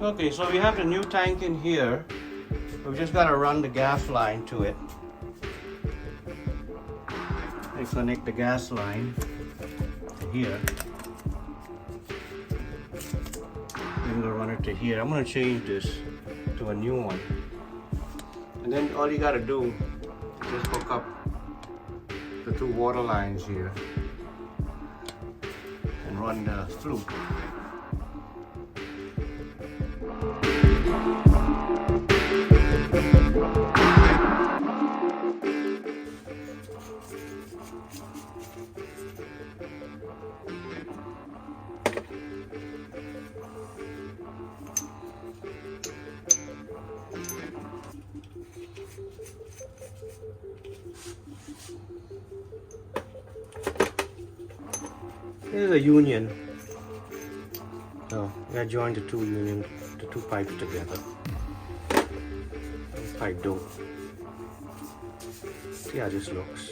Okay, so we have the new tank in here. We've just got to run the gas line to it. I connect the gas line to here. I'm gonna run it to here. I'm gonna change this to a new one. And then all you gotta do is just hook up the two water lines here and run the flute. This is a union. So I joined the two pipes together. Pipe dope. See how this looks.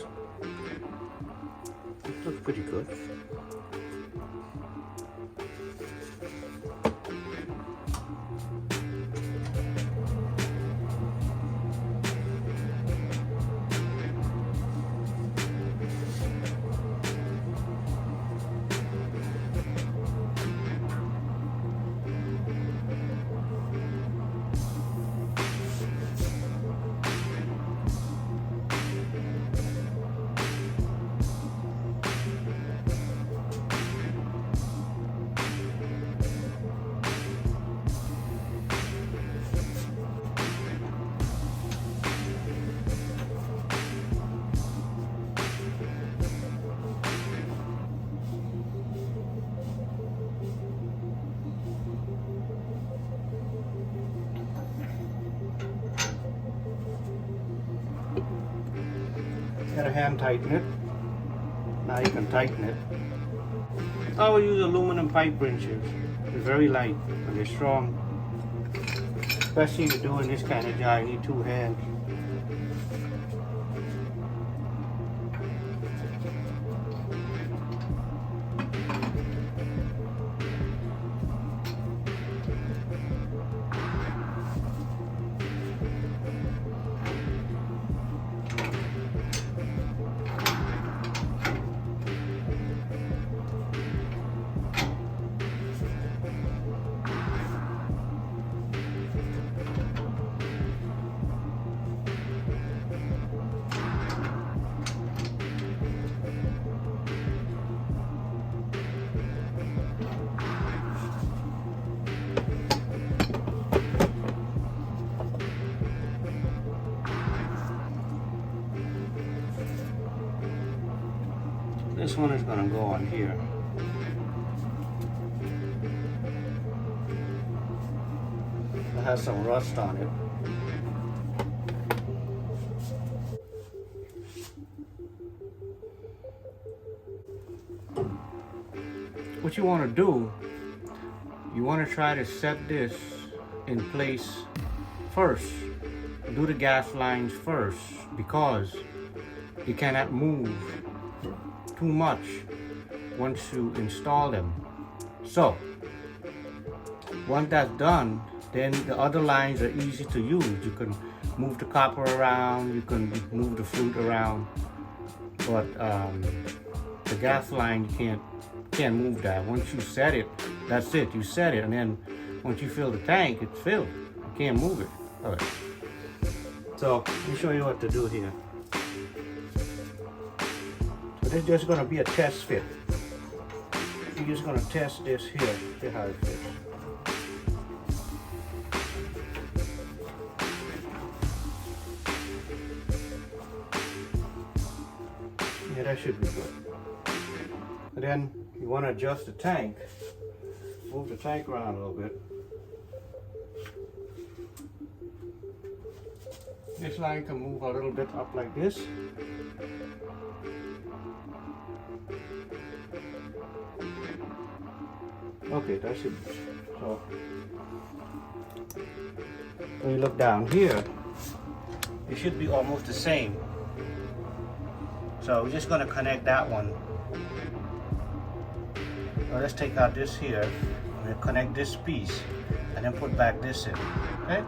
It looks pretty good. Gotta hand tighten it. Now you can tighten it. I will use aluminum pipe wrenches. They're very light and they're strong. Especially if you're doing this kind of job, you need two hands. This one is going to go on here. It has some rust on it. What you want to do, you want to try to set this in place first. Do the gas lines first, because you cannot move too much once you install them. So once that's done, then the other lines are easy to use. You can move the copper around, you can move the flute around, but the gas line, you can't move that. Once you set it, that's it. You set it, and then once you fill the tank, it's filled. You can't move it. All right. So let me show you what to do here. So this is just going to be a test fit. You're just going to test this here, see how it fits. Yeah, that should be good. And then you want to adjust the tank. Move the tank around a little bit. This line can move a little bit up like this. Okay, that's it. So when you look down here, it should be almost the same. So we're just gonna connect that one. Now let's take out this here. We'll connect this piece and then put back this in. Okay?